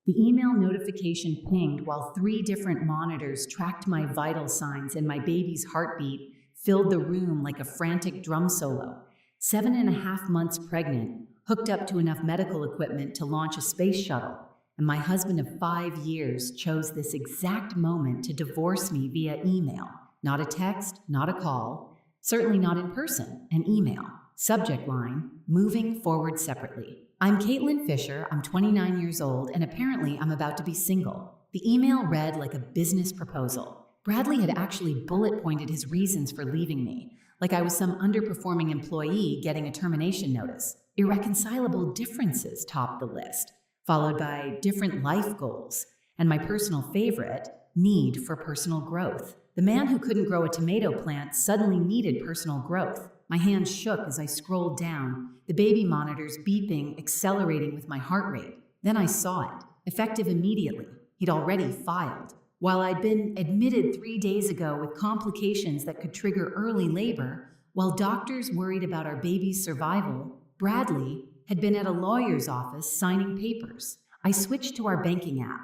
The email notification pinged while 3 different monitors tracked my vital signs, and my baby's heartbeat filled the room like a frantic drum solo. 7.5 months pregnant, hooked up to enough medical equipment to launch a space shuttle, and my husband of 5 years chose this exact moment to divorce me via email. Not a text, not a call, certainly not in person, an email. Subject line, moving forward separately. I'm Caitlin Fisher, I'm 29 years old, and apparently I'm about to be single. The email read like a business proposal. Bradley had actually bullet pointed his reasons for leaving me, like I was some underperforming employee getting a termination notice. Irreconcilable differences topped the list, followed by different life goals, and my personal favorite, need for personal growth. The man who couldn't grow a tomato plant suddenly needed personal growth. My hands shook as I scrolled down, the baby monitors beeping, accelerating with my heart rate. Then I saw it, effective immediately. He'd already filed. While I'd been admitted 3 days ago with complications that could trigger early labor, while doctors worried about our baby's survival, Bradley had been at a lawyer's office signing papers. I switched to our banking app,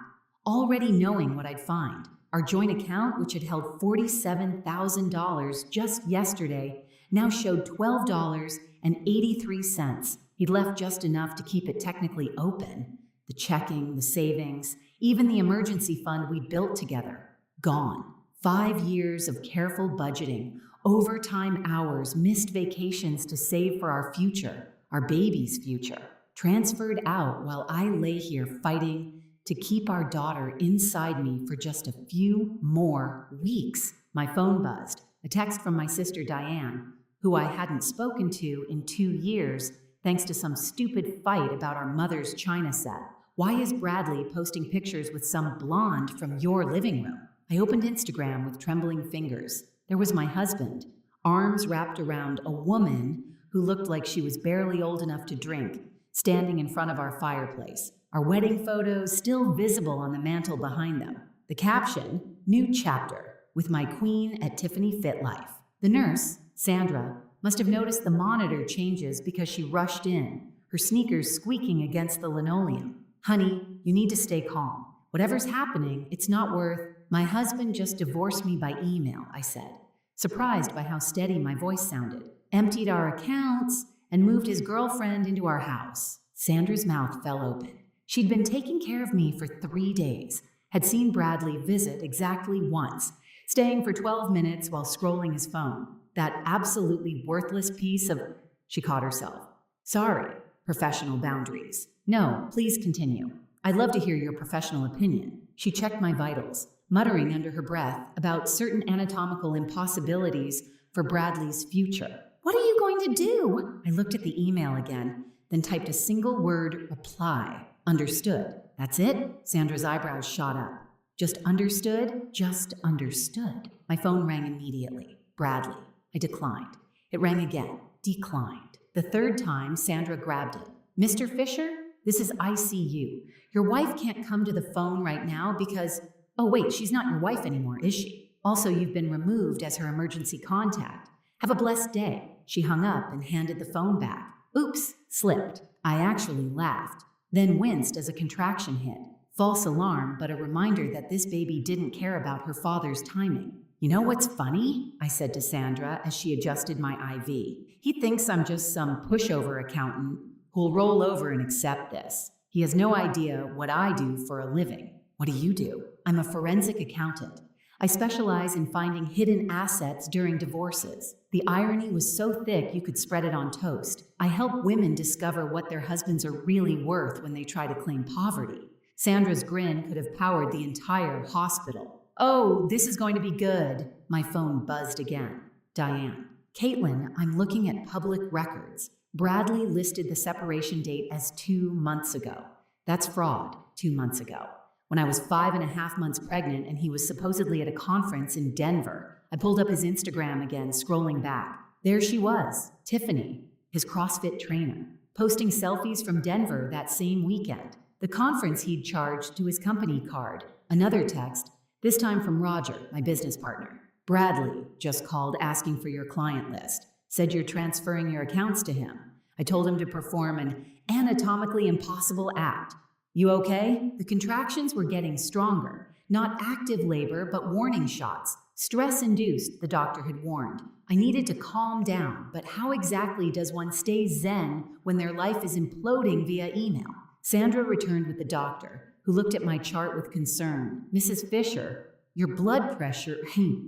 already knowing what I'd find. Our joint account, which had held $47,000 just yesterday, now showed $12.83. He'd left just enough to keep it technically open. The checking, the savings, even the emergency fund we built together, gone. 5 years of careful budgeting, overtime hours, missed vacations to save for our future, our baby's future, transferred out while I lay here fighting to keep our daughter inside me for just a few more weeks. My phone buzzed, a text from my sister Diane, who I hadn't spoken to in 2 years thanks to some stupid fight about our mother's china set. Why is Bradley posting pictures with some blonde from your living room? I opened Instagram with trembling fingers. There was my husband, arms wrapped around a woman who looked like she was barely old enough to drink, standing in front of our fireplace. Our wedding photos still visible on the mantle behind them. The caption, new chapter, with my queen at Tiffany Fit Life. The nurse, Sandra, must have noticed the monitor changes because she rushed in, her sneakers squeaking against the linoleum. Honey, you need to stay calm. Whatever's happening, it's not worth. My husband just divorced me by email, I said, surprised by how steady my voice sounded. Emptied our accounts and moved his girlfriend into our house. Sandra's mouth fell open. She'd been taking care of me for 3 days, had seen Bradley visit exactly once, staying for 12 minutes while scrolling his phone. That absolutely worthless piece of... She caught herself. Sorry, professional boundaries. No, please continue. I'd love to hear your professional opinion. She checked my vitals, muttering under her breath about certain anatomical impossibilities for Bradley's future. What are you going to do? I looked at the email again, then typed a single word reply. Understood. That's it? Sandra's eyebrows shot up. Just understood? Just understood. My phone rang immediately. Bradley. I declined. It rang again. Declined. The 3rd time, Sandra grabbed it. Mr. Fisher? This is ICU. Your wife can't come to the phone right now because... Oh wait, she's not your wife anymore, is she? Also, you've been removed as her emergency contact. Have a blessed day. She hung up and handed the phone back. Oops, slipped. I actually laughed, then winced as a contraction hit. False alarm, but a reminder that this baby didn't care about her father's timing. You know what's funny? I said to Sandra as she adjusted my IV. He thinks I'm just some pushover accountant who'll roll over and accept this. He has no idea what I do for a living. What do you do? I'm a forensic accountant. I specialize in finding hidden assets during divorces. The irony was so thick you could spread it on toast. I help women discover what their husbands are really worth when they try to claim poverty. Sandra's grin could have powered the entire hospital. Oh, this is going to be good. My phone buzzed again. Diane. Caitlin, I'm looking at public records. Bradley listed the separation date as 2 months ago. That's fraud, 2 months ago. When I was 5.5 months pregnant and he was supposedly at a conference in Denver, I pulled up his Instagram again, scrolling back. There she was, Tiffany, his CrossFit trainer, posting selfies from Denver that same weekend. The conference he'd charged to his company card. Another text, this time from Roger, my business partner. Bradley just called asking for your client list. Said you're transferring your accounts to him. I told him to perform an anatomically impossible act. You okay? The contractions were getting stronger. Not active labor, but warning shots. Stress induced, the doctor had warned. I needed to calm down, but how exactly does one stay zen when their life is imploding via email? Sandra returned with the doctor, who looked at my chart with concern. Mrs. Fisher, your blood pressure.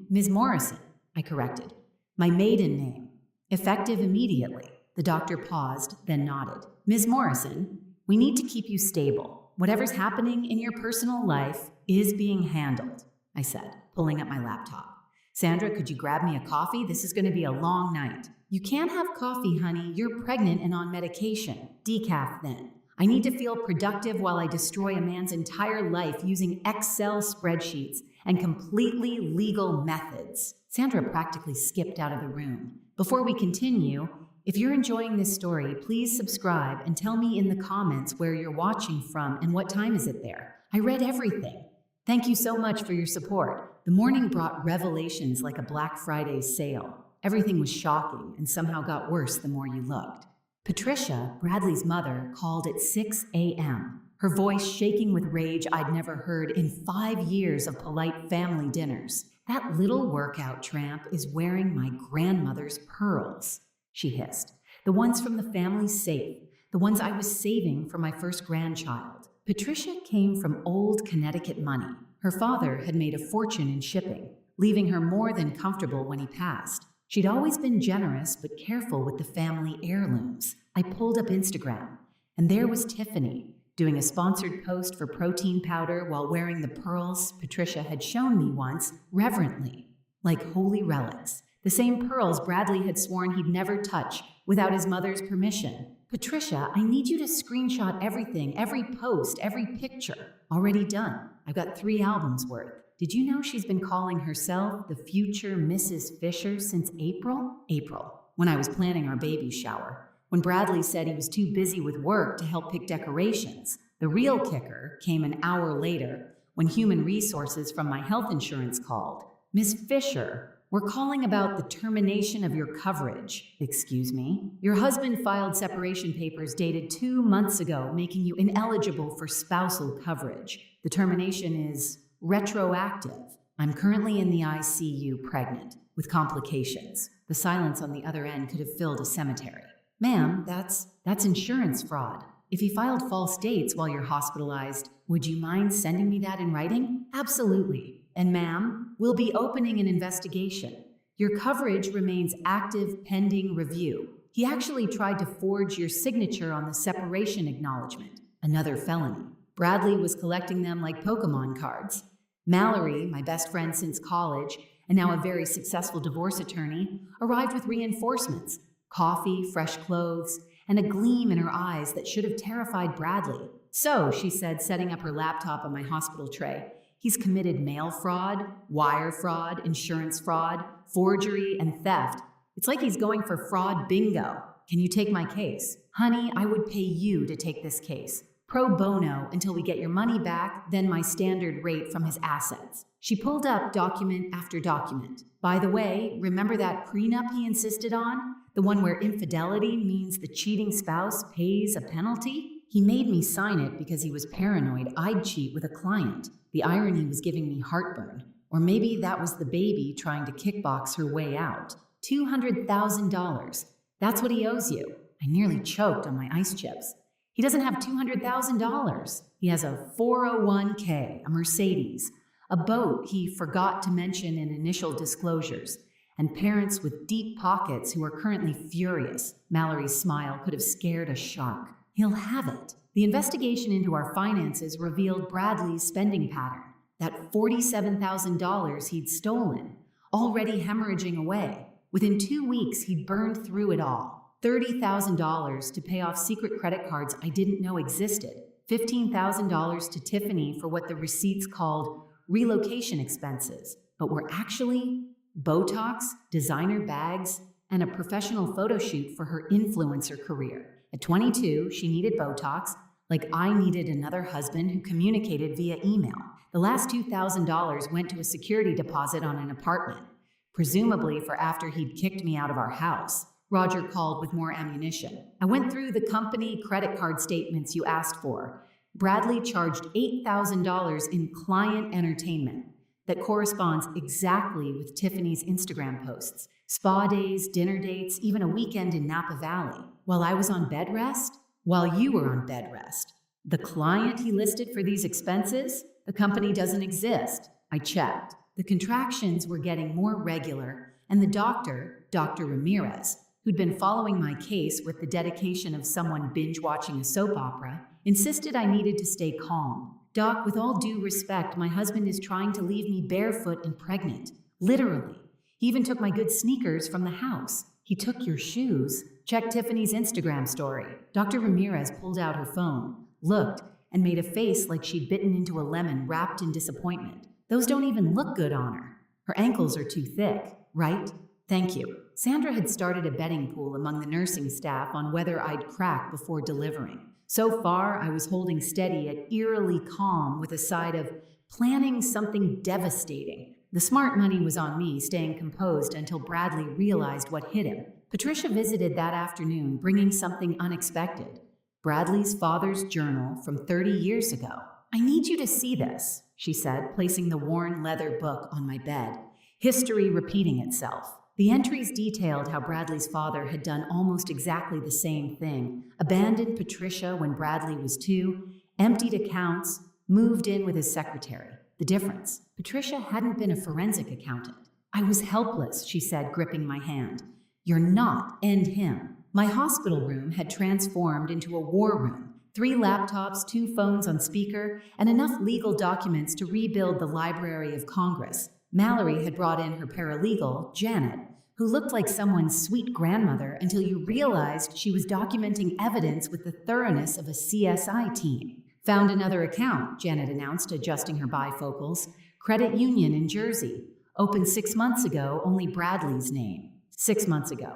Ms. Morrison, I corrected. My maiden name. Effective immediately. The doctor paused, then nodded. Ms. Morrison, we need to keep you stable. Whatever's happening in your personal life is being handled, I said, pulling up my laptop. Sandra, could you grab me a coffee? This is going to be a long night. You can't have coffee, honey. You're pregnant and on medication. Decaf, then. I need to feel productive while I destroy a man's entire life using Excel spreadsheets and completely legal methods. Sandra practically skipped out of the room. Before we continue, if you're enjoying this story, please subscribe and tell me in the comments where you're watching from and what time is it there. I read everything. Thank you so much for your support. The morning brought revelations like a Black Friday sale. Everything was shocking and somehow got worse the more you looked. Patricia, Bradley's mother, called at 6 a.m., her voice shaking with rage I'd never heard in 5 years of polite family dinners. That little workout tramp is wearing my grandmother's pearls, she hissed. The ones from the family safe, the ones I was saving for my first grandchild. Patricia came from old Connecticut money. Her father had made a fortune in shipping, leaving her more than comfortable when he passed. She'd always been generous but careful with the family heirlooms. I pulled up Instagram, and there was Tiffany, doing a sponsored post for protein powder while wearing the pearls Patricia had shown me once, reverently, like holy relics. The same pearls Bradley had sworn he'd never touch without his mother's permission. Patricia, I need you to screenshot everything, every post, every picture. Already done. I've got 3 albums worth. Did you know she's been calling herself the future Mrs. Fisher since April? April, when I was planning our baby shower. When Bradley said he was too busy with work to help pick decorations. The real kicker came an hour later when human resources from my health insurance called. Miss Fisher, we're calling about the termination of your coverage. Excuse me? Your husband filed separation papers dated 2 months ago, making you ineligible for spousal coverage. The termination is retroactive. I'm currently in the ICU pregnant, with complications. The silence on the other end could have filled a cemetery. Ma'am, that's insurance fraud. If he filed false dates while you're hospitalized, would you mind sending me that in writing? Absolutely. And ma'am, we'll be opening an investigation. Your coverage remains active pending review. He actually tried to forge your signature on the separation acknowledgement. Another felony. Bradley was collecting them like Pokemon cards. Mallory, my best friend since college, and now a very successful divorce attorney, arrived with reinforcements, coffee, fresh clothes, and a gleam in her eyes that should have terrified Bradley. So, she said, setting up her laptop on my hospital tray, he's committed mail fraud, wire fraud, insurance fraud, forgery, and theft. It's like he's going for fraud bingo. Can you take my case? Honey, I would pay you to take this case. Pro bono until we get your money back, then my standard rate from his assets. She pulled up document after document. By the way, remember that prenup he insisted on? The one where infidelity means the cheating spouse pays a penalty? He made me sign it because he was paranoid I'd cheat with a client. The irony was giving me heartburn. Or maybe that was the baby trying to kickbox her way out. $200,000. That's what he owes you. I nearly choked on my ice chips. He doesn't have $200,000. He has a 401k, a Mercedes, a boat he forgot to mention in initial disclosures, and parents with deep pockets who are currently furious. Mallory's smile could have scared a shark. He'll have it. The investigation into our finances revealed Bradley's spending pattern, that $47,000 he'd stolen, already hemorrhaging away. Within 2 weeks, he'd burned through it all. $30,000 to pay off secret credit cards I didn't know existed. $15,000 to Tiffany for what the receipts called relocation expenses, but were actually Botox, designer bags, and a professional photo shoot for her influencer career. At 22, she needed Botox, like I needed another husband who communicated via email. The last $2,000 went to a security deposit on an apartment, presumably for after he'd kicked me out of our house. Roger called with more ammunition. I went through the company credit card statements you asked for. Bradley charged $8,000 in client entertainment that corresponds exactly with Tiffany's Instagram posts. Spa days, dinner dates, even a weekend in Napa Valley. While I was on bed rest? While you were on bed rest. The client he listed for these expenses? The company doesn't exist. I checked. The contractions were getting more regular, and the doctor, Dr. Ramirez, who'd been following my case with the dedication of someone binge-watching a soap opera, insisted I needed to stay calm. Doc, with all due respect, my husband is trying to leave me barefoot and pregnant. Literally. He even took my good sneakers from the house. He took your shoes. Check Tiffany's Instagram story. Dr. Ramirez pulled out her phone, looked, and made a face like she'd bitten into a lemon wrapped in disappointment. Those don't even look good on her. Her ankles are too thick, right? Thank you. Sandra had started a betting pool among the nursing staff on whether I'd crack before delivering. So far, I was holding steady at eerily calm with a side of planning something devastating. The smart money was on me, staying composed until Bradley realized what hit him. Patricia visited that afternoon, bringing something unexpected. Bradley's father's journal from 30 years ago. I need you to see this, she said, placing the worn leather book on my bed. History repeating itself. The entries detailed how Bradley's father had done almost exactly the same thing, abandoned Patricia when Bradley was 2, emptied accounts, moved in with his secretary. The difference, Patricia hadn't been a forensic accountant. I was helpless, she said, gripping my hand. You're not, end him. My hospital room had transformed into a war room. 3 laptops, 2 phones on speaker, and enough legal documents to rebuild the Library of Congress. Mallory had brought in her paralegal, Janet, who looked like someone's sweet grandmother until you realized she was documenting evidence with the thoroughness of a CSI team. Found another account, Janet announced, adjusting her bifocals. Credit Union in Jersey. Opened 6 months ago, only Bradley's name. 6 months ago.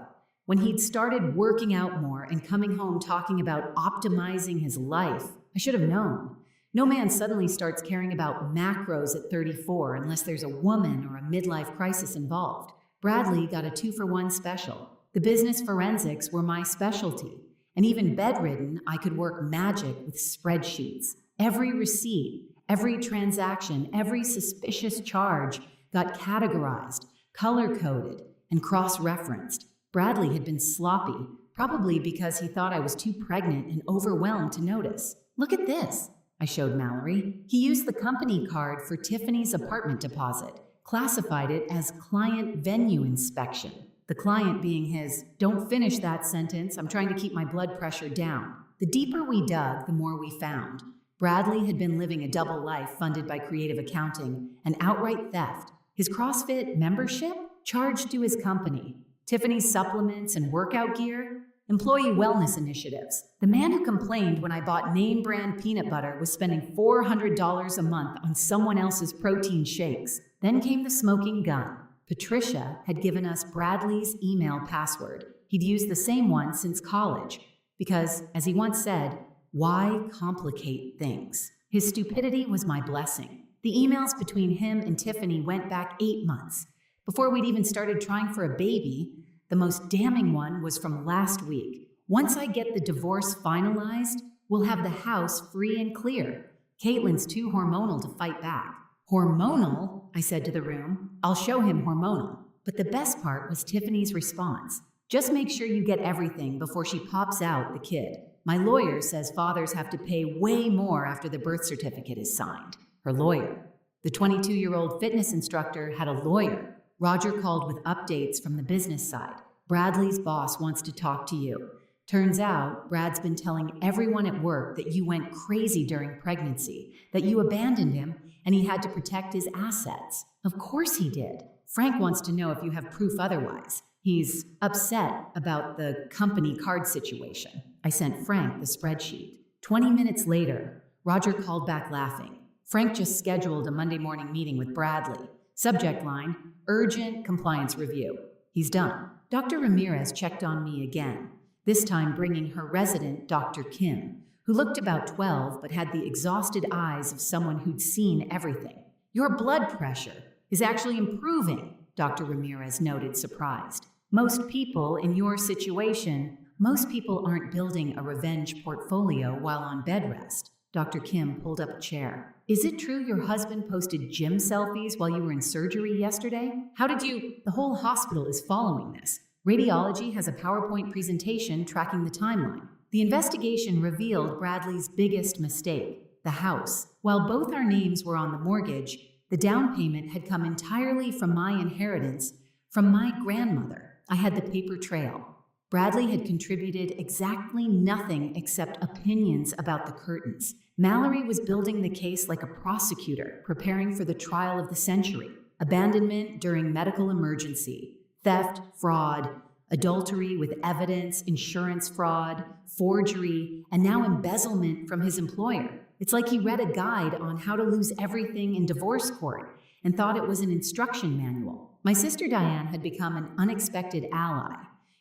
When he'd started working out more and coming home talking about optimizing his life, I should have known. No man suddenly starts caring about macros at 34 unless there's a woman or a midlife crisis involved. Bradley got a 2-for-1 special. The business forensics were my specialty. And even bedridden, I could work magic with spreadsheets. Every receipt, every transaction, every suspicious charge got categorized, color-coded, and cross-referenced. Bradley had been sloppy, probably because he thought I was too pregnant and overwhelmed to notice. Look at this, I showed Mallory. He used the company card for Tiffany's apartment deposit, classified it as client venue inspection. The client being his, don't finish that sentence, I'm trying to keep my blood pressure down. The deeper we dug, the more we found. Bradley had been living a double life funded by creative accounting and outright theft. His CrossFit membership charged to his company. Tiffany's supplements and workout gear, employee wellness initiatives. The man who complained when I bought name brand peanut butter was spending $400 a month on someone else's protein shakes. Then came the smoking gun. Patricia had given us Bradley's email password. He'd used the same one since college because, as he once said, why complicate things? His stupidity was my blessing. The emails between him and Tiffany went back 8 months. Before we'd even started trying for a baby, the most damning one was from last week. Once I get the divorce finalized, we'll have the house free and clear. Caitlin's too hormonal to fight back. Hormonal? I said to the room. I'll show him hormonal. But the best part was Tiffany's response. Just make sure you get everything before she pops out the kid. My lawyer says fathers have to pay way more after the birth certificate is signed. Her lawyer. The 22-year-old fitness instructor had a lawyer. Roger called with updates from the business side. Bradley's boss wants to talk to you. Turns out, Brad's been telling everyone at work that you went crazy during pregnancy, that you abandoned him, and he had to protect his assets. Of course he did. Frank wants to know if you have proof otherwise. He's upset about the company card situation. I sent Frank the spreadsheet. 20 minutes later, Roger called back laughing. Frank just scheduled a Monday morning meeting with Bradley. Subject line, urgent compliance review. He's done. Dr. Ramirez checked on me again, this time bringing her resident, Dr. Kim, who looked about 12 but had the exhausted eyes of someone who'd seen everything. Your blood pressure is actually improving, Dr. Ramirez noted, surprised. Most people in your situation, most people aren't building a revenge portfolio while on bed rest. Dr. Kim pulled up a chair. Is it true your husband posted gym selfies while you were in surgery yesterday? How did you? The whole hospital is following this. Radiology has a PowerPoint presentation tracking the timeline. The investigation revealed Bradley's biggest mistake, the house. While both our names were on the mortgage, the down payment had come entirely from my inheritance from my grandmother. I had the paper trail. Bradley had contributed exactly nothing except opinions about the curtains. Mallory was building the case like a prosecutor, preparing for the trial of the century. Abandonment during medical emergency, theft, fraud, adultery with evidence, insurance fraud, forgery, and now embezzlement from his employer. It's like he read a guide on how to lose everything in divorce court and thought it was an instruction manual. My sister Diane had become an unexpected ally,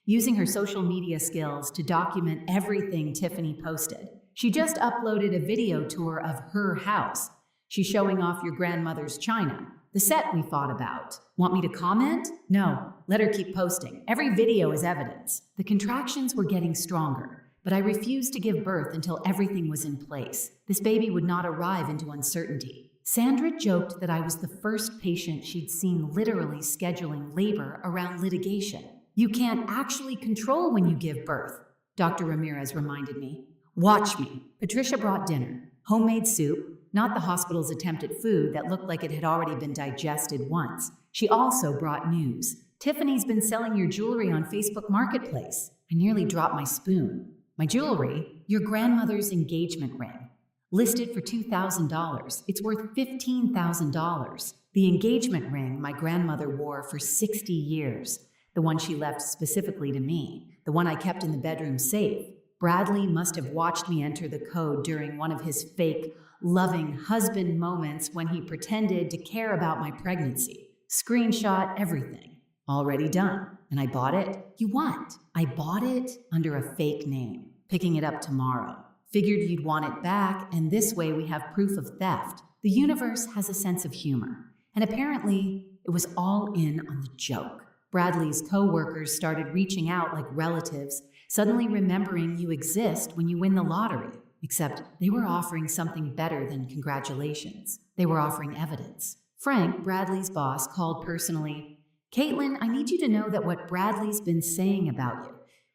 using her social media skills to document everything Tiffany posted. She just uploaded a video tour of her house. She's showing off your grandmother's china, the set we fought about. Want me to comment? No, let her keep posting. Every video is evidence. The contractions were getting stronger, but I refused to give birth until everything was in place. This baby would not arrive into uncertainty. Sandra joked that I was the first patient she'd seen literally scheduling labor around litigation. You can't actually control when you give birth, Dr. Ramirez reminded me. Watch me. Patricia brought dinner, homemade soup, not the hospital's attempt at food that looked like it had already been digested once. She also brought news. Tiffany's been selling your jewelry on Facebook Marketplace. I nearly dropped my spoon. My jewelry? Your grandmother's engagement ring. Listed for $2,000. It's worth $15,000. The engagement ring my grandmother wore for 60 years. The one she left specifically to me, the one I kept in the bedroom safe. Bradley must have watched me enter the code during one of his fake, loving husband moments when he pretended to care about my pregnancy. Screenshot everything. Already done. And I bought it. You what? I bought it under a fake name. Picking it up tomorrow. Figured you'd want it back, and this way we have proof of theft. The universe has a sense of humor. And apparently, it was all in on the joke. Bradley's co-workers started reaching out like relatives, suddenly remembering you exist when you win the lottery. Except they were offering something better than congratulations. They were offering evidence. Frank, Bradley's boss, called personally. Caitlin, I need you to know that what Bradley's been saying about you.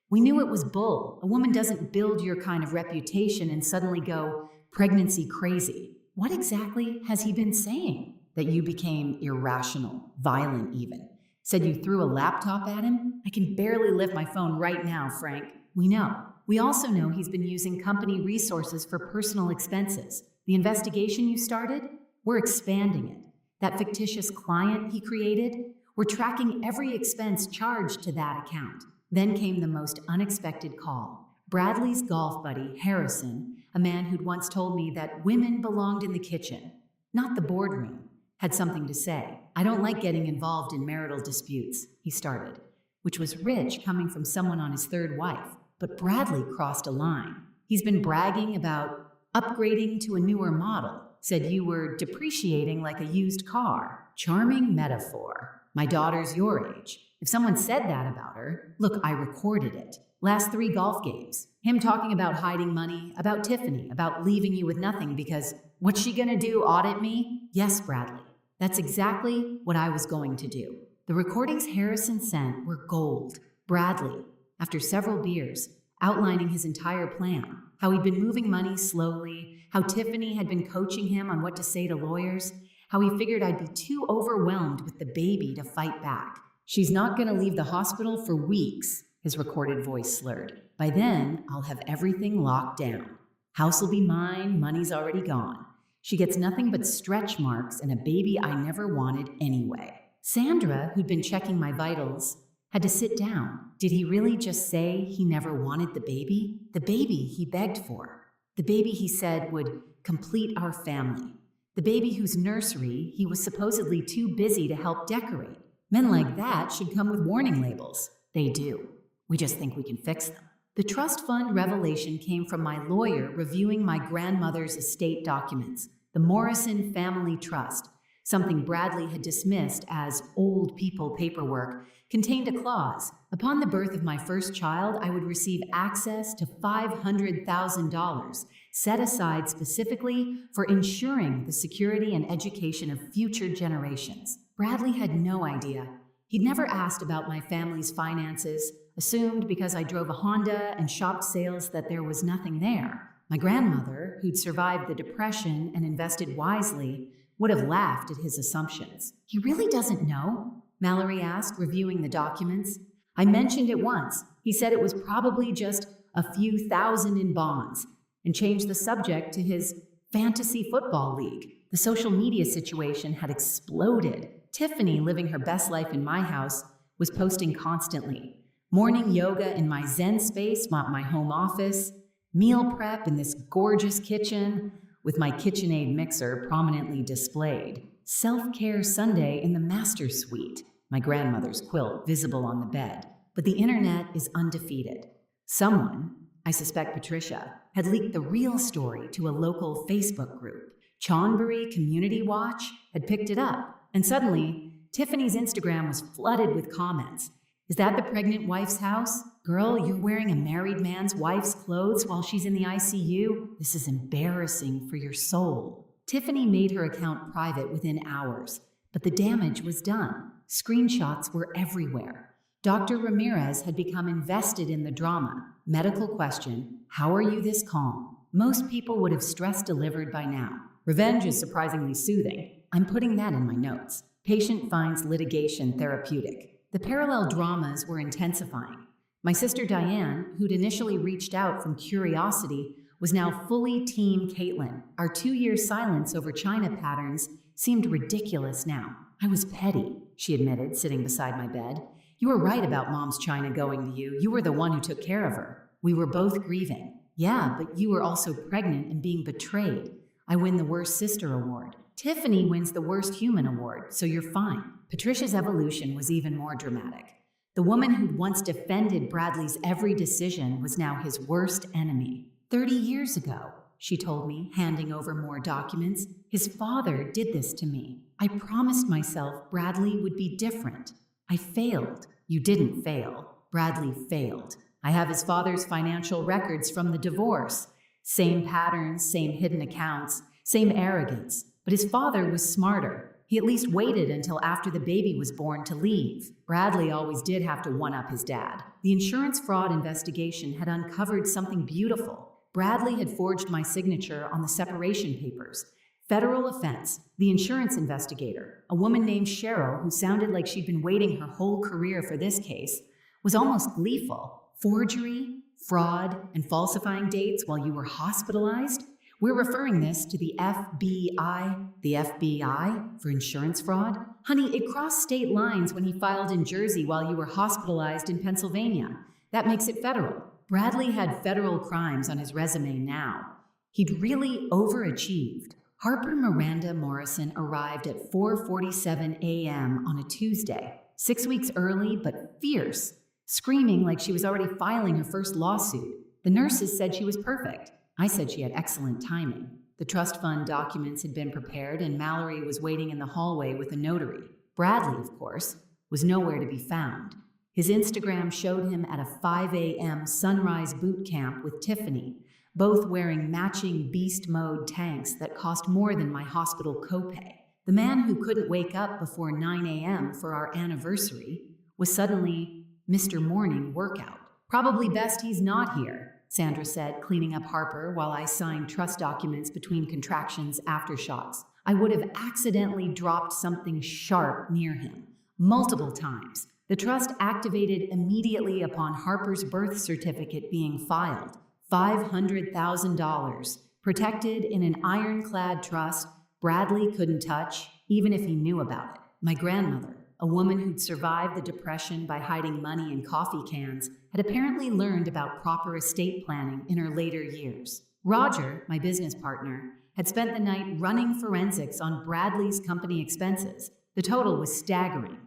We knew it was bull. A woman doesn't build your kind of reputation and suddenly go pregnancy crazy. What exactly has he been saying? That you became irrational, violent even. Said you threw a laptop at him? I can barely lift my phone right now, Frank. We know. We also know he's been using company resources for personal expenses. The investigation you started? We're expanding it. That fictitious client he created? We're tracking every expense charged to that account. Then came the most unexpected call. Bradley's golf buddy, Harrison, a man who'd once told me that women belonged in the kitchen, not the boardroom, had something to say. I don't like getting involved in marital disputes, he started, which was rich coming from someone on his third wife. But Bradley crossed a line. He's been bragging about upgrading to a newer model, said you were depreciating like a used car. Charming metaphor. My daughter's your age. If someone said that about her, look, I recorded it. Last 3 golf games. Him talking about hiding money, about Tiffany, about leaving you with nothing because what's she gonna do, audit me? Yes, Bradley. That's exactly what I was going to do. The recordings Harrison sent were gold. Bradley, after several beers, outlining his entire plan, how he'd been moving money slowly, how Tiffany had been coaching him on what to say to lawyers, how he figured I'd be too overwhelmed with the baby to fight back. She's not gonna leave the hospital for weeks, his recorded voice slurred. By then, I'll have everything locked down. House will be mine, money's already gone. She gets nothing but stretch marks and a baby I never wanted anyway. Sandra, who'd been checking my vitals, had to sit down. Did he really just say he never wanted the baby? The baby he begged for. The baby he said would complete our family. The baby whose nursery he was supposedly too busy to help decorate. Men like that should come with warning labels. They do. We just think we can fix them. The trust fund revelation came from my lawyer reviewing my grandmother's estate documents, the Morrison Family Trust. Something Bradley had dismissed as old people paperwork contained a clause. Upon the birth of my first child, I would receive access to $500,000 set aside specifically for ensuring the security and education of future generations. Bradley had no idea. He'd never asked about my family's finances, assumed because I drove a Honda and shopped sales that there was nothing there. My grandmother, who'd survived the Depression and invested wisely, would have laughed at his assumptions. He really doesn't know? Mallory asked, reviewing the documents. I mentioned it once. He said it was probably just a few thousand in bonds, and changed the subject to his fantasy football league. The social media situation had exploded. Tiffany, living her best life in my house, was posting constantly. Morning yoga in my Zen space, my home office, meal prep in this gorgeous kitchen, with my KitchenAid mixer prominently displayed. Self-care Sunday in the master suite, my grandmother's quilt visible on the bed. But the internet is undefeated. Someone, I suspect Patricia, had leaked the real story to a local Facebook group. Chonburi Community Watch had picked it up, and suddenly, Tiffany's Instagram was flooded with comments. Is that the pregnant wife's house? Girl, you're wearing a married man's wife's clothes while she's in the ICU? This is embarrassing for your soul. Tiffany made her account private within hours, but the damage was done. Screenshots were everywhere. Dr. Ramirez had become invested in the drama. Medical question, how are you this calm? Most people would have stress delivered by now. Revenge is surprisingly soothing. I'm putting that in my notes. Patient finds litigation therapeutic. The parallel dramas were intensifying. My sister Diane, who'd initially reached out from curiosity, was now fully Team Caitlin. Our 2-year silence over China patterns seemed ridiculous now. I was petty, she admitted, sitting beside my bed. You were right about Mom's China going to you. You were the one who took care of her. We were both grieving. Yeah, but you were also pregnant and being betrayed. I win the Worst Sister Award. Tiffany wins the Worst Human Award, so you're fine. Patricia's evolution was even more dramatic. The woman who'd once defended Bradley's every decision was now his worst enemy. 30 years ago, she told me, handing over more documents, his father did this to me. I promised myself Bradley would be different. I failed. You didn't fail. Bradley failed. I have his father's financial records from the divorce. Same patterns, same hidden accounts, same arrogance. But his father was smarter. He at least waited until after the baby was born to leave. Bradley always did have to one-up his dad. The insurance fraud investigation had uncovered something beautiful. Bradley had forged my signature on the separation papers. Federal offense. The insurance investigator, a woman named Cheryl who sounded like she'd been waiting her whole career for this case, was almost gleeful. Forgery, fraud, and falsifying dates while you were hospitalized? We're referring this to the FBI. The FBI for insurance fraud? Honey, it crossed state lines when he filed in Jersey while you were hospitalized in Pennsylvania. That makes it federal. Bradley had federal crimes on his resume now. He'd really overachieved. Harper Miranda Morrison arrived at 4:47 a.m. on a Tuesday, 6 weeks early but fierce, screaming like she was already filing her first lawsuit. The nurses said she was perfect. I said she had excellent timing. The trust fund documents had been prepared and Mallory was waiting in the hallway with a notary. Bradley, of course, was nowhere to be found. His Instagram showed him at a 5 a.m. sunrise boot camp with Tiffany, both wearing matching beast mode tanks that cost more than my hospital copay. The man who couldn't wake up before 9 a.m. for our anniversary was suddenly Mr. Morning Workout. Probably best he's not here, Sandra said, cleaning up Harper while I signed trust documents between contractions aftershocks. I would have accidentally dropped something sharp near him, multiple times. The trust activated immediately upon Harper's birth certificate being filed. $500,000, protected in an ironclad trust Bradley couldn't touch, even if he knew about it. My grandmother, a woman who'd survived the Depression by hiding money in coffee cans, had apparently learned about proper estate planning in her later years. Roger, my business partner, had spent the night running forensics on Bradley's company expenses. The total was staggering.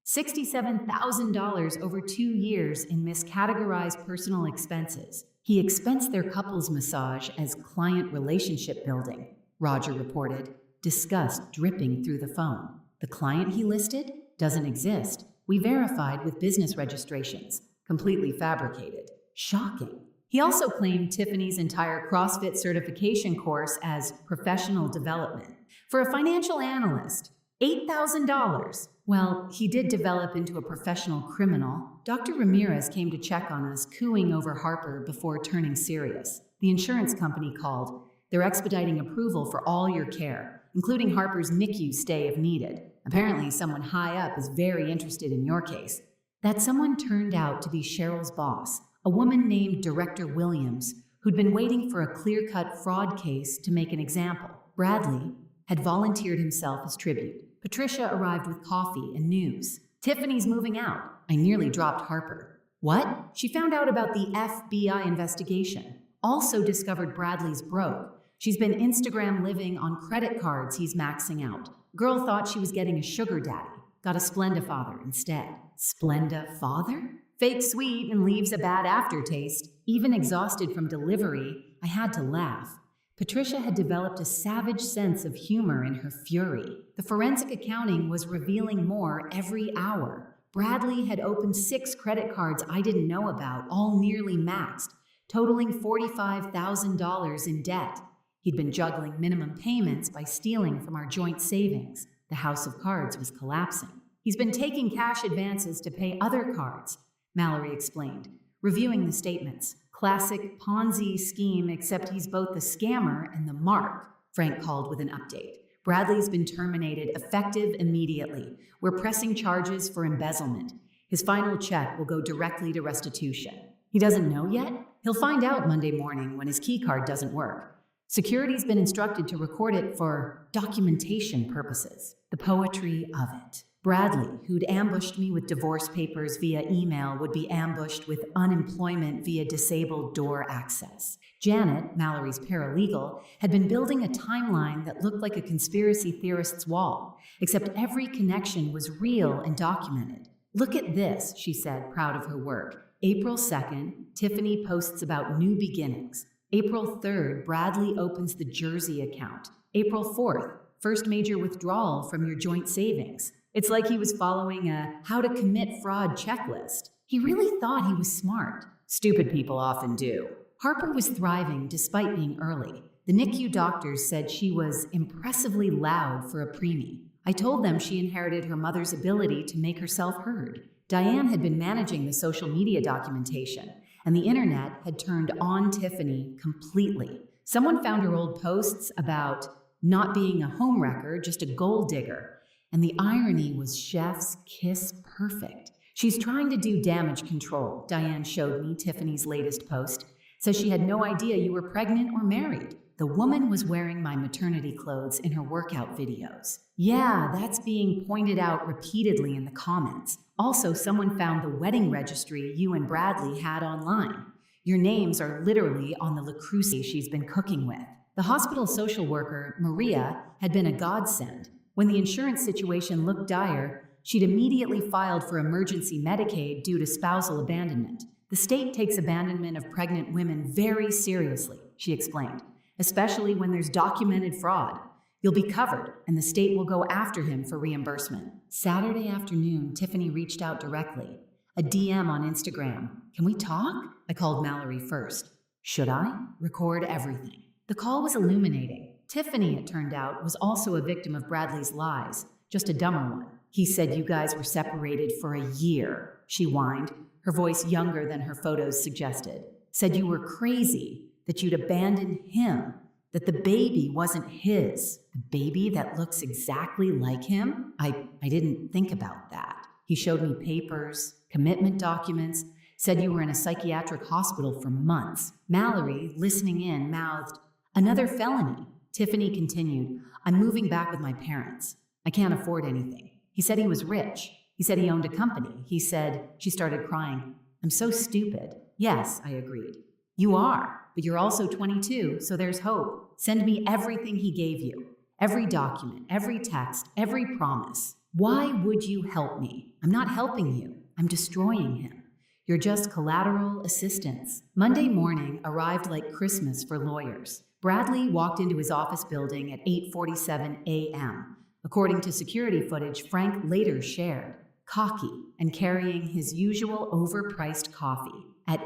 $67,000 over 2 years in miscategorized personal expenses. He expensed their couple's massage as client relationship building, Roger reported, disgust dripping through the phone. The client he listed doesn't exist. We verified with business registrations. Completely fabricated. Shocking. He also claimed Tiffany's entire CrossFit certification course as professional development. For a financial analyst, $8,000. Well, he did develop into a professional criminal. Dr. Ramirez came to check on us, cooing over Harper before turning serious. The insurance company called. They're expediting approval for all your care, including Harper's NICU stay if needed. Apparently, someone high up is very interested in your case. That someone turned out to be Cheryl's boss, a woman named Director Williams, who'd been waiting for a clear-cut fraud case to make an example. Bradley had volunteered himself as tribute. Patricia arrived with coffee and news. Tiffany's moving out. I nearly dropped Harper. What? She found out about the FBI investigation. Also discovered Bradley's broke. She's been Instagram living on credit cards he's maxing out. Girl thought she was getting a sugar daddy. Got a Splenda father instead. Splenda father? Fake sweet and leaves a bad aftertaste. Even exhausted from delivery, I had to laugh. Patricia had developed a savage sense of humor in her fury. The forensic accounting was revealing more every hour. Bradley had opened 6 credit cards I didn't know about, all nearly maxed, totaling $45,000 in debt. He'd been juggling minimum payments by stealing from our joint savings. The house of cards was collapsing. He's been taking cash advances to pay other cards, Mallory explained, reviewing the statements. Classic Ponzi scheme, except he's both the scammer and the mark, Frank called with an update. Bradley's been terminated, effective immediately. We're pressing charges for embezzlement. His final check will go directly to restitution. He doesn't know yet? He'll find out Monday morning when his keycard doesn't work. Security's been instructed to record it for documentation purposes. The poetry of it. Bradley, who'd ambushed me with divorce papers via email, would be ambushed with unemployment via disabled door access. Janet, Mallory's paralegal, had been building a timeline that looked like a conspiracy theorist's wall, except every connection was real and documented. Look at this, she said, proud of her work. April 2nd, Tiffany posts about new beginnings. April 3rd, Bradley opens the Jersey account. April 4th, first major withdrawal from your joint savings. It's like he was following a how to commit fraud checklist. He really thought he was smart. Stupid people often do. Harper was thriving despite being early. The NICU doctors said she was impressively loud for a preemie. I told them she inherited her mother's ability to make herself heard. Diane had been managing the social media documentation, and the internet had turned on Tiffany completely. Someone found her old posts about not being a homewrecker, just a gold digger. And the irony was chef's kiss perfect. She's trying to do damage control, Diane showed me Tiffany's latest post. Says she had no idea you were pregnant or married. The woman was wearing my maternity clothes in her workout videos. Yeah, that's being pointed out repeatedly in the comments. Also, someone found the wedding registry you and Bradley had online. Your names are literally on the lacrosse she's been cooking with. The hospital social worker, Maria, had been a godsend. When the insurance situation looked dire, she'd immediately filed for emergency Medicaid due to spousal abandonment. The state takes abandonment of pregnant women very seriously, she explained, especially when there's documented fraud. You'll be covered, and the state will go after him for reimbursement. Saturday afternoon, Tiffany reached out directly. A DM on Instagram. Can we talk? I called Mallory first. Should I? Record everything. The call was illuminating. Tiffany, it turned out, was also a victim of Bradley's lies, just a dumber one. He said you guys were separated for a year, she whined, her voice younger than her photos suggested. Said you were crazy, that you'd abandoned him, that the baby wasn't his. The baby that looks exactly like him? I didn't think about that. He showed me papers, commitment documents, said you were in a psychiatric hospital for months. Mallory, listening in, mouthed, another felony. Tiffany continued, I'm moving back with my parents. I can't afford anything. He said he was rich. He said he owned a company. He said, she started crying. I'm so stupid. Yes, I agreed. You are, but you're also 22, so there's hope. Send me everything he gave you. Every document, every text, every promise. Why would you help me? I'm not helping you. I'm destroying him. You're just collateral assistance. Monday morning arrived like Christmas for lawyers. Bradley walked into his office building at 8:47 a.m. According to security footage Frank later shared, cocky and carrying his usual overpriced coffee. At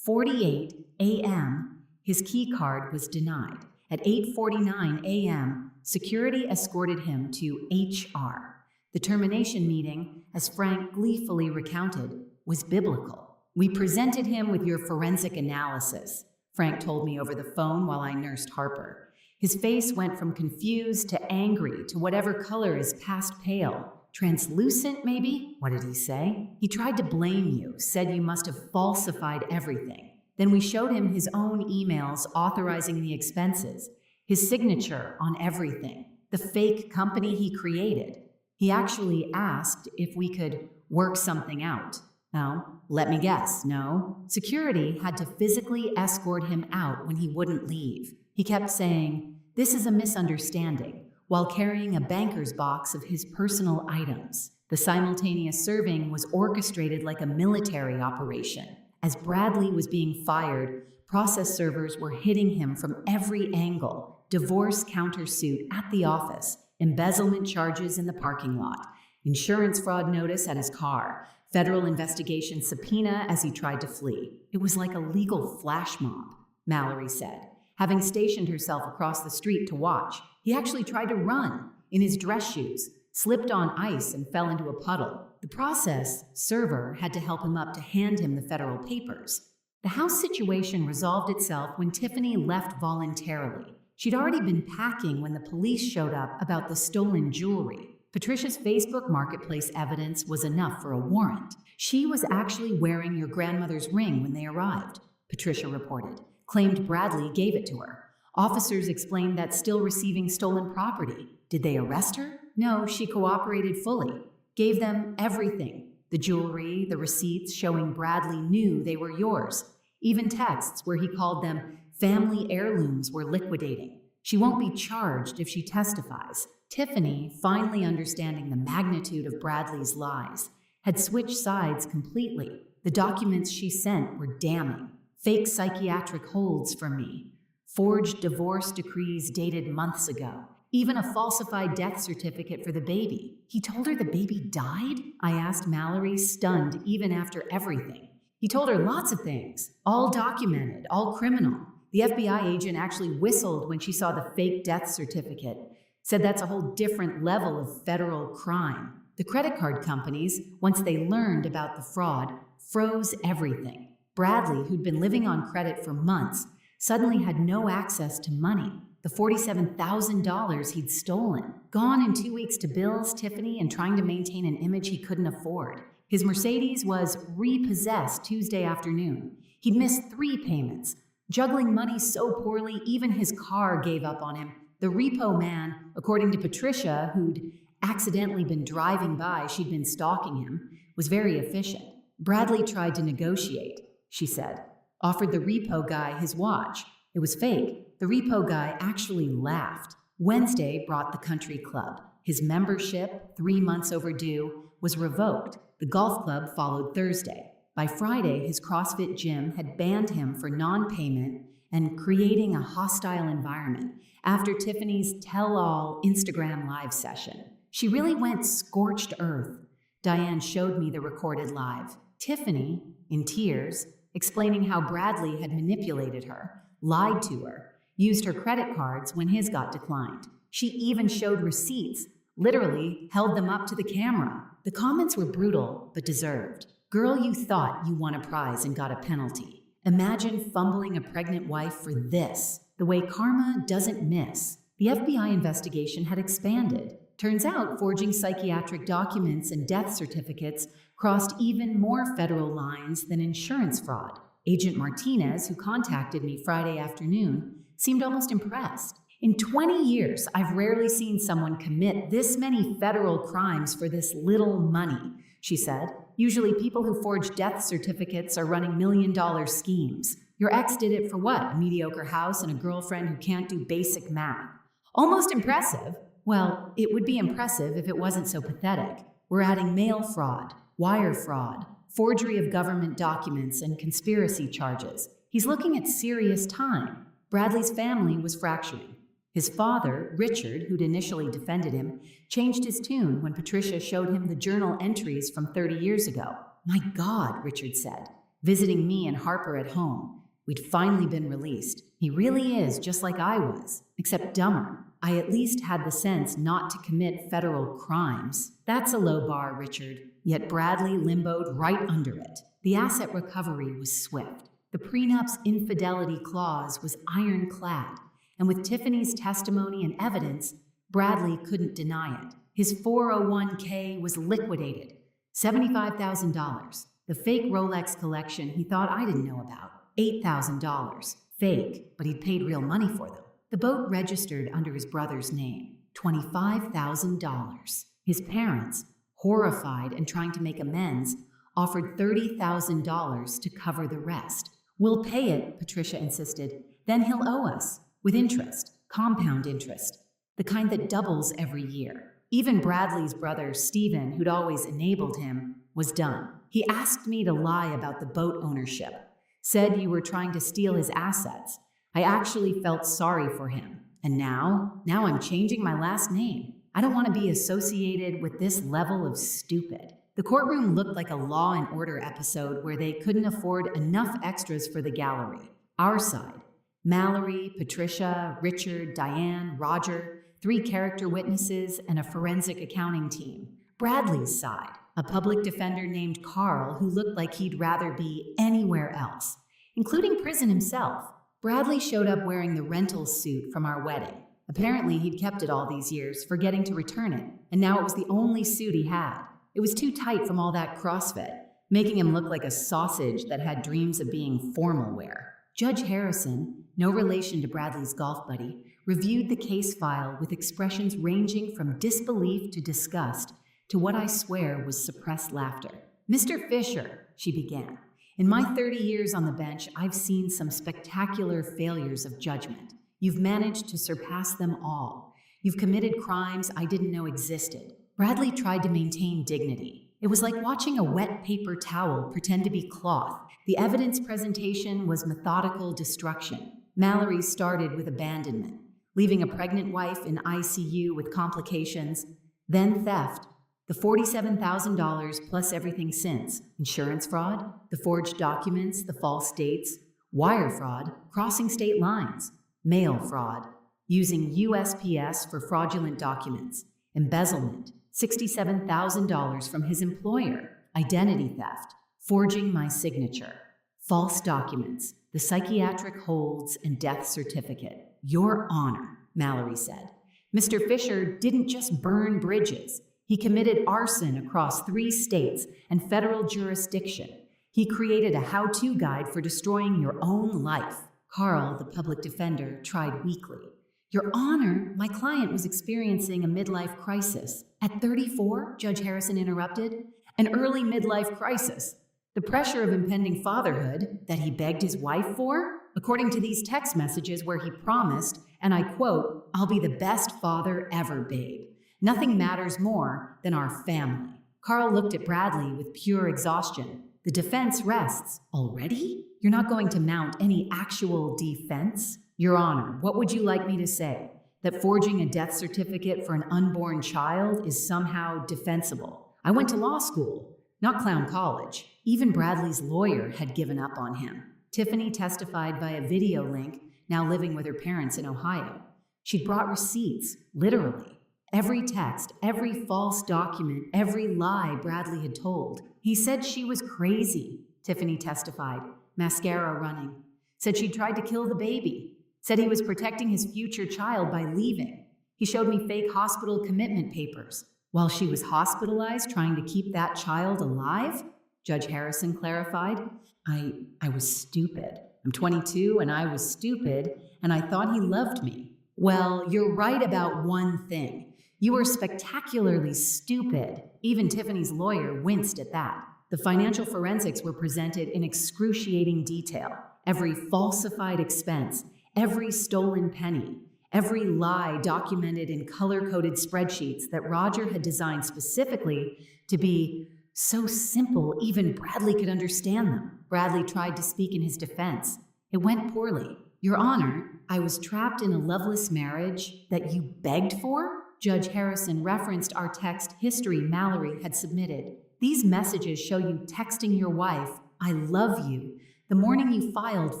8:48 a.m., his key card was denied. At 8:49 a.m., security escorted him to HR. The termination meeting, as Frank gleefully recounted, was biblical. "We presented him with your forensic analysis," Frank told me over the phone while I nursed Harper. His face went from confused to angry to whatever color is past pale. "Translucent, maybe?" What did he say? "He tried to blame you, said you must have falsified everything." Then we showed him his own emails authorizing the expenses, his signature on everything, the fake company he created. He actually asked if we could work something out. No, let me guess, no. Security had to physically escort him out when he wouldn't leave. He kept saying, "This is a misunderstanding," while carrying a banker's box of his personal items. The simultaneous serving was orchestrated like a military operation. As Bradley was being fired, process servers were hitting him from every angle: divorce countersuit at the office, embezzlement charges in the parking lot, insurance fraud notice at his car, federal investigation subpoena as he tried to flee. It was like a legal flash mob, Mallory said, having stationed herself across the street to watch. He actually tried to run in his dress shoes, slipped on ice, and fell into a puddle. The process server had to help him up to hand him the federal papers. The house situation resolved itself when Tiffany left voluntarily. She'd already been packing when the police showed up about the stolen jewelry. Patricia's Facebook Marketplace evidence was enough for a warrant. "She was actually wearing your grandmother's ring when they arrived," Patricia reported, claimed Bradley gave it to her. Officers explained that still receiving stolen property. Did they arrest her? No, she cooperated fully. Gave them everything. The jewelry, the receipts showing Bradley knew they were yours. Even texts where he called them family heirlooms were liquidating. She won't be charged if she testifies. Tiffany, finally understanding the magnitude of Bradley's lies, had switched sides completely. The documents she sent were damning. Fake psychiatric holds for me. Forged divorce decrees dated months ago. Even a falsified death certificate for the baby. He told her the baby died? I asked Mallory, stunned even after everything. He told her lots of things, all documented, all criminal. The FBI agent actually whistled when she saw the fake death certificate, said that's a whole different level of federal crime. The credit card companies, once they learned about the fraud, froze everything. Bradley, who'd been living on credit for months, suddenly had no access to money. The $47,000 he'd stolen. Gone in 2 weeks to bills, Tiffany, and trying to maintain an image he couldn't afford. His Mercedes was repossessed Tuesday afternoon. He'd missed 3 payments. Juggling money so poorly, even his car gave up on him. The repo man, according to Patricia, who'd accidentally been driving by, she'd been stalking him, was very efficient. Bradley tried to negotiate, she said. Offered the repo guy his watch. It was fake. The repo guy actually laughed. Wednesday brought the country club. His membership, 3 months overdue, was revoked. The golf club followed Thursday. By Friday, his CrossFit gym had banned him for non-payment and creating a hostile environment after Tiffany's tell-all Instagram live session. She really went scorched earth. Diane showed me the recorded live. Tiffany, in tears, explaining how Bradley had manipulated her, lied to her, used her credit cards when his got declined. She even showed receipts, literally held them up to the camera. The comments were brutal, but deserved. Girl, you thought you won a prize and got a penalty. Imagine fumbling a pregnant wife for this, the way karma doesn't miss. The FBI investigation had expanded. Turns out forging psychiatric documents and death certificates crossed even more federal lines than insurance fraud. Agent Martinez, who contacted me Friday afternoon, seemed almost impressed. In 20 years, I've rarely seen someone commit this many federal crimes for this little money, she said. Usually people who forge death certificates are running million-dollar schemes. Your ex did it for what? A mediocre house and a girlfriend who can't do basic math. Almost impressive. Well, it would be impressive if it wasn't so pathetic. We're adding mail fraud, wire fraud, forgery of government documents, and conspiracy charges. He's looking at serious time. Bradley's family was fracturing. His father, Richard, who'd initially defended him, changed his tune when Patricia showed him the journal entries from 30 years ago. My God, Richard said. visiting me and Harper at home. We'd finally been released. He really is just like I was, except dumber. I at least had the sense not to commit federal crimes. That's a low bar, Richard. Yet Bradley limboed right under it. The asset recovery was swift. The prenup's infidelity clause was ironclad, and with Tiffany's testimony and evidence, Bradley couldn't deny it. His 401k was liquidated. $75,000. The fake Rolex collection he thought I didn't know about. $8,000. Fake, but he'd paid real money for them. The boat registered under his brother's name. $25,000. His parents, horrified and trying to make amends, offered $30,000 to cover the rest. We'll pay it, Patricia insisted. Then he'll owe us, with interest, compound interest, the kind that doubles every year. Even Bradley's brother, Stephen, who'd always enabled him, was done. He asked me to lie about the boat ownership, said you were trying to steal his assets. I actually felt sorry for him. And now I'm changing my last name. I don't want to be associated with this level of stupid. The courtroom looked like a Law and Order episode where they couldn't afford enough extras for the gallery. Our side, Mallory, Patricia, Richard, Diane, Roger, 3 character witnesses, and a forensic accounting team. Bradley's side, a public defender named Carl who looked like he'd rather be anywhere else, including prison himself. Bradley showed up wearing the rental suit from our wedding. Apparently, he'd kept it all these years, forgetting to return it, and now it was the only suit he had. It was too tight from all that CrossFit, making him look like a sausage that had dreams of being formal wear. Judge Harrison, no relation to Bradley's golf buddy, reviewed the case file with expressions ranging from disbelief to disgust to what I swear was suppressed laughter. Mr. Fisher, she began, in my 30 years on the bench, I've seen some spectacular failures of judgment. You've managed to surpass them all. You've committed crimes I didn't know existed. Bradley tried to maintain dignity. It was like watching a wet paper towel pretend to be cloth. The evidence presentation was methodical destruction. Mallory started with abandonment, leaving a pregnant wife in ICU with complications, then theft, the $47,000 plus everything since, insurance fraud, the forged documents, the false dates, wire fraud, crossing state lines, mail fraud, using USPS for fraudulent documents, embezzlement, $67,000 from his employer, identity theft, forging my signature, false documents, the psychiatric holds and death certificate. Your Honor, Mallory said. Mr. Fisher didn't just burn bridges. He committed arson across 3 states and federal jurisdiction. He created a how-to guide for destroying your own life. Carl, the public defender, tried weakly. Your Honor, my client was experiencing a midlife crisis. At 34, Judge Harrison interrupted, an early midlife crisis. The pressure of impending fatherhood that he begged his wife for? According to these text messages where he promised, and I quote, I'll be the best father ever, babe. Nothing matters more than our family. Carl looked at Bradley with pure exhaustion. The defense rests. Already? You're not going to mount any actual defense? Your Honor, what would you like me to say? That forging a death certificate for an unborn child is somehow defensible. I went to law school, not clown college. Even Bradley's lawyer had given up on him. Tiffany testified via video link, now living with her parents in Ohio. She'd brought receipts, literally. Every text, every false document, every lie Bradley had told. He said she was crazy, Tiffany testified, mascara running. Said she'd tried to kill the baby. Said he was protecting his future child by leaving. He showed me fake hospital commitment papers. While she was hospitalized trying to keep that child alive, Judge Harrison clarified, I was stupid. I'm 22 and I was stupid, and I thought he loved me. Well, you're right about one thing. You were spectacularly stupid. Even Tiffany's lawyer winced at that. The financial forensics were presented in excruciating detail. Every falsified expense, every stolen penny, every lie documented in color-coded spreadsheets that Roger had designed specifically to be so simple even Bradley could understand them. Bradley tried to speak in his defense. It went poorly. Your Honor, I was trapped in a loveless marriage that you begged for? Judge Harrison referenced our text history Mallory had submitted. These messages show you texting your wife, I love you, the morning you filed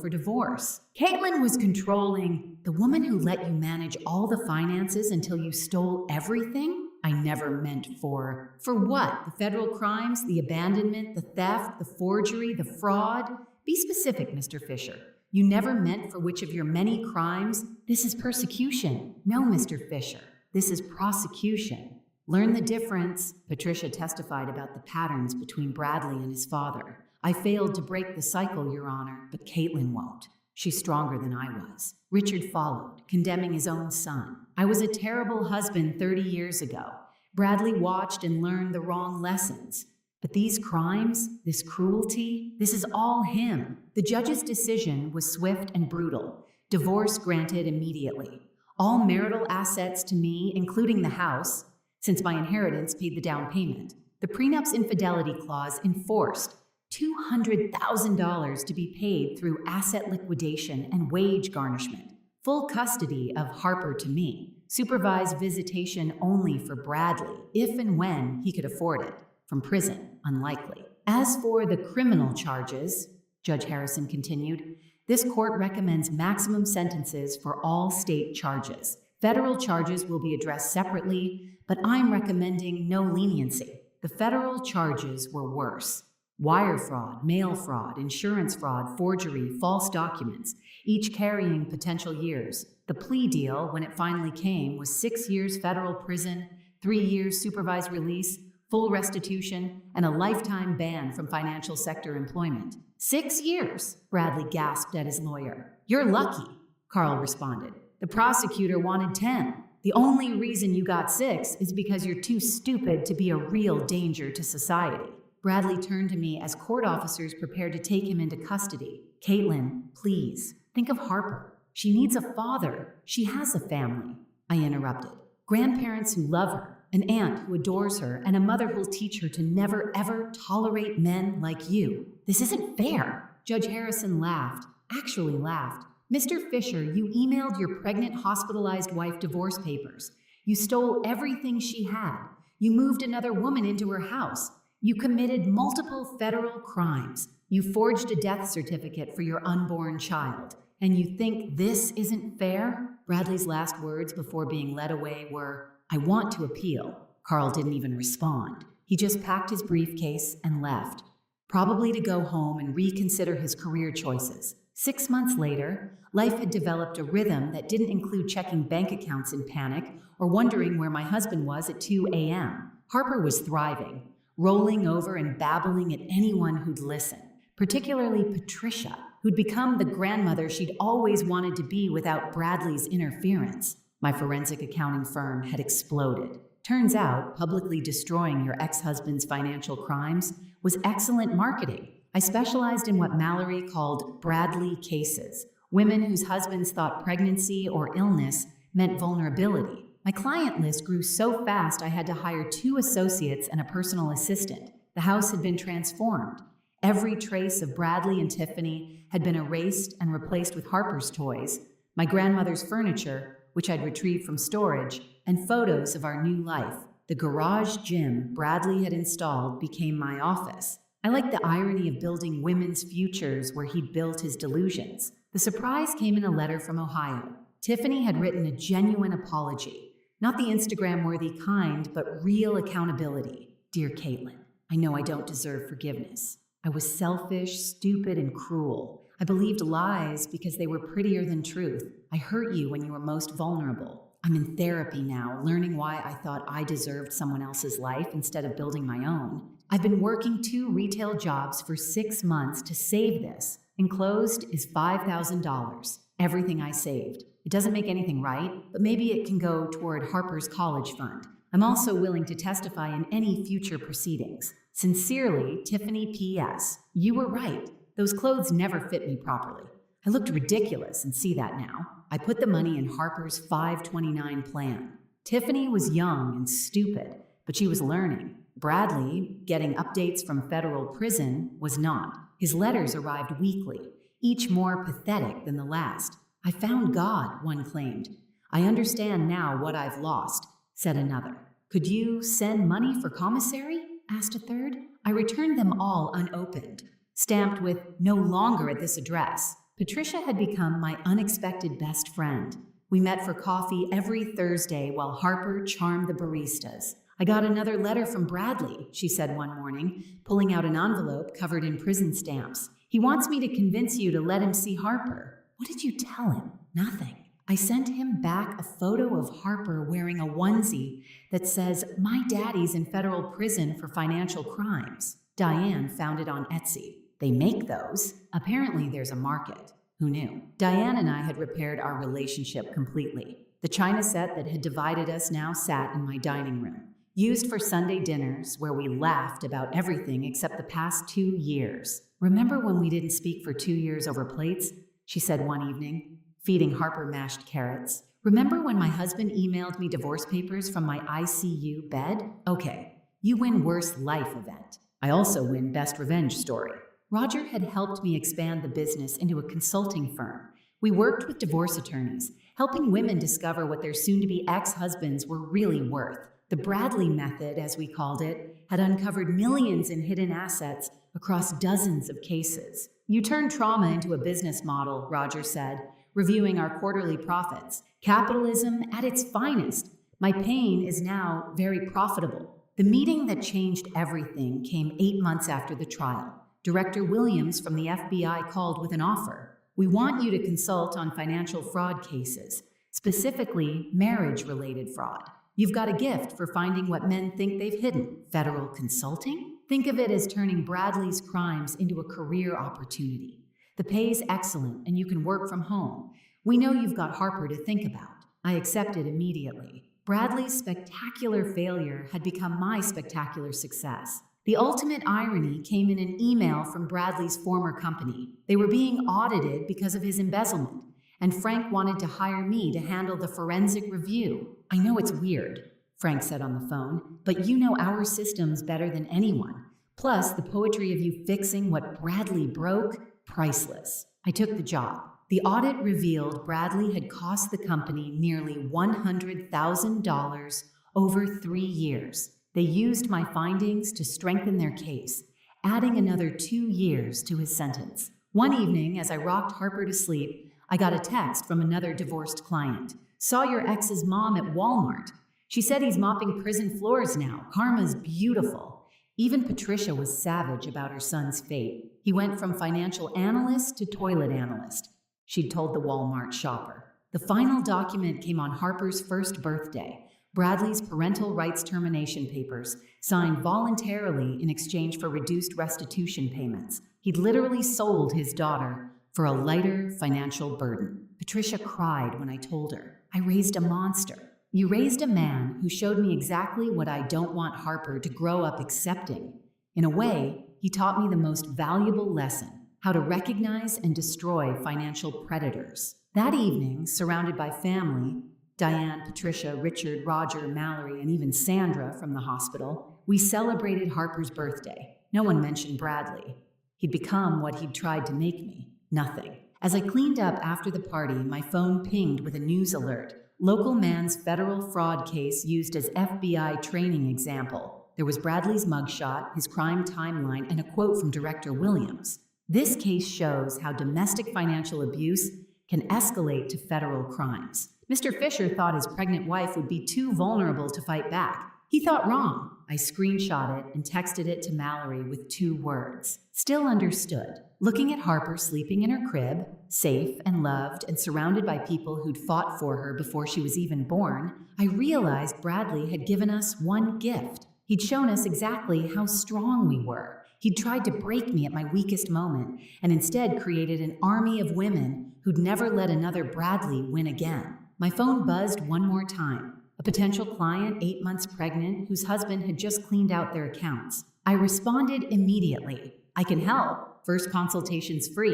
for divorce. Caitlin was controlling. The woman who let you manage all the finances until you stole everything? I never meant for. For what? The federal crimes, the abandonment, the theft, the forgery, the fraud? Be specific, Mr. Fisher. You never meant for which of your many crimes? This is persecution. No, Mr. Fisher. This is prosecution. Learn the difference. Patricia testified about the patterns between Bradley and his father. I failed to break the cycle, Your Honor, but Caitlin won't. She's stronger than I was. Richard followed, condemning his own son. I was a terrible husband 30 years ago. Bradley watched and learned the wrong lessons. But these crimes, this cruelty, this is all him. The judge's decision was swift and brutal. Divorce granted immediately. All marital assets to me, including the house, since my inheritance paid the down payment. The prenup's infidelity clause enforced. $200,000 to be paid through asset liquidation and wage garnishment. Full custody of Harper to me. Supervised visitation only for Bradley, if and when he could afford it. From prison, unlikely. As for the criminal charges, Judge Harrison continued, this court recommends maximum sentences for all state charges. Federal charges will be addressed separately, but I'm recommending no leniency. The federal charges were worse. Wire fraud, mail fraud, insurance fraud, forgery, false documents, each carrying potential years. The plea deal, when it finally came, was 6 years federal prison, 3 years supervised release, full restitution, and a lifetime ban from financial sector employment. 6 years, Bradley gasped at his lawyer. You're lucky, Carl responded. The prosecutor wanted 10. The only reason you got 6 is because you're too stupid to be a real danger to society. Bradley turned to me as court officers prepared to take him into custody. Caitlin, please, think of Harper. She needs a father. She has a family. I interrupted. Grandparents who love her, an aunt who adores her, and a mother who'll teach her to never, ever tolerate men like you. This isn't fair. Judge Harrison laughed, actually laughed. Mr. Fisher, you emailed your pregnant, hospitalized wife divorce papers. You stole everything she had. You moved another woman into her house. You committed multiple federal crimes. You forged a death certificate for your unborn child. And you think this isn't fair? Bradley's last words before being led away were, I want to appeal. Carl didn't even respond. He just packed his briefcase and left, probably to go home and reconsider his career choices. 6 months later, life had developed a rhythm that didn't include checking bank accounts in panic or wondering where my husband was at 2 a.m. Harper was thriving, rolling over and babbling at anyone who'd listen, particularly Patricia, who'd become the grandmother she'd always wanted to be without Bradley's interference. My forensic accounting firm had exploded. Turns out, publicly destroying your ex-husband's financial crimes was excellent marketing. I specialized in what Mallory called Bradley cases, women whose husbands thought pregnancy or illness meant vulnerability. My client list grew so fast I had to hire 2 associates and a personal assistant. The house had been transformed. Every trace of Bradley and Tiffany had been erased and replaced with Harper's toys, my grandmother's furniture, which I'd retrieved from storage, and photos of our new life. The garage gym Bradley had installed became my office. I liked the irony of building women's futures where he'd built his delusions. The surprise came in a letter from Ohio. Tiffany had written a genuine apology. Not the Instagram-worthy kind, but real accountability. Dear Caitlin, I know I don't deserve forgiveness. I was selfish, stupid, and cruel. I believed lies because they were prettier than truth. I hurt you when you were most vulnerable. I'm in therapy now, learning why I thought I deserved someone else's life instead of building my own. I've been working 2 retail jobs for 6 months to save this. Enclosed is $5,000. Everything I saved. It doesn't make anything right, but maybe it can go toward Harper's college fund. I'm also willing to testify in any future proceedings. Sincerely, Tiffany P.S. You were right. Those clothes never fit me properly. I looked ridiculous and see that now. I put the money in Harper's 529 plan. Tiffany was young and stupid, but she was learning. Bradley, getting updates from federal prison, was not. His letters arrived weekly, each more pathetic than the last. I found God, one claimed. I understand now what I've lost, said another. Could you send money for commissary? Asked a third. I returned them all unopened. stamped with "no longer at this address." Patricia had become my unexpected best friend. We met for coffee every Thursday while Harper charmed the baristas. "I got another letter from Bradley," she said one morning, pulling out an envelope covered in prison stamps. "He wants me to convince you to let him see Harper." "What did you tell him?" "Nothing." I sent him back a photo of Harper wearing a onesie that says, "My daddy's in federal prison for financial crimes." Diane found it on Etsy. They make those. Apparently there's a market. Who knew? Diane and I had repaired our relationship completely. The china set that had divided us now sat in my dining room, used for Sunday dinners where we laughed about everything except the past 2 years. "Remember when we didn't speak for 2 years over plates?" she said one evening, feeding Harper mashed carrots. "Remember when my husband emailed me divorce papers from my ICU bed? Okay, you win worst life event. I also win best revenge story." Roger had helped me expand the business into a consulting firm. We worked with divorce attorneys, helping women discover what their soon-to-be ex-husbands were really worth. The Bradley method, as we called it, had uncovered millions in hidden assets across dozens of cases. "You turned trauma into a business model," Roger said, reviewing our quarterly profits. "Capitalism at its finest. My pain is now very profitable." The meeting that changed everything came 8 months after the trial. Director Williams from the FBI called with an offer. "We want you to consult on financial fraud cases, specifically marriage-related fraud. You've got a gift for finding what men think they've hidden." Federal consulting? Think of it as turning Bradley's crimes into a career opportunity. The pay's excellent and you can work from home. We know you've got Harper to think about. I accepted immediately. Bradley's spectacular failure had become my spectacular success. The ultimate irony came in an email from Bradley's former company. They were being audited because of his embezzlement, and Frank wanted to hire me to handle the forensic review. "I know it's weird," Frank said on the phone, "but you know our systems better than anyone. Plus, the poetry of you fixing what Bradley broke, priceless." I took the job. The audit revealed Bradley had cost the company nearly $100,000 over 3 years. They used my findings to strengthen their case, adding another 2 years to his sentence. One evening, as I rocked Harper to sleep, I got a text from another divorced client. "Saw your ex's mom at Walmart. She said he's mopping prison floors now. Karma's beautiful." Even Patricia was savage about her son's fate. He went from financial analyst to toilet analyst, she'd told the Walmart shopper. The final document came on Harper's first birthday. Bradley's parental rights termination papers, signed voluntarily in exchange for reduced restitution payments. He'd literally sold his daughter for a lighter financial burden. Patricia cried when I told her. "I raised a monster." "You raised a man who showed me exactly what I don't want Harper to grow up accepting. In a way, he taught me the most valuable lesson: how to recognize and destroy financial predators." That evening, surrounded by family, Diane, Patricia, Richard, Roger, Mallory, and even Sandra from the hospital, we celebrated Harper's birthday. No one mentioned Bradley. He'd become what he'd tried to make me: nothing. As I cleaned up after the party, my phone pinged with a news alert. Local man's federal fraud case used as FBI training example. There was Bradley's mugshot, his crime timeline, and a quote from Director Williams. "This case shows how domestic financial abuse can escalate to federal crimes. Mr. Fisher thought his pregnant wife would be too vulnerable to fight back. He thought wrong." I screenshot it and texted it to Mallory with 2 words. "Still understood." Looking at Harper sleeping in her crib, safe and loved and surrounded by people who'd fought for her before she was even born, I realized Bradley had given us one gift. He'd shown us exactly how strong we were. He'd tried to break me at my weakest moment and instead created an army of women who'd never let another Bradley win again. My phone buzzed one more time. A potential client, 8 months pregnant, whose husband had just cleaned out their accounts. I responded immediately. "I can help. First consultation's free."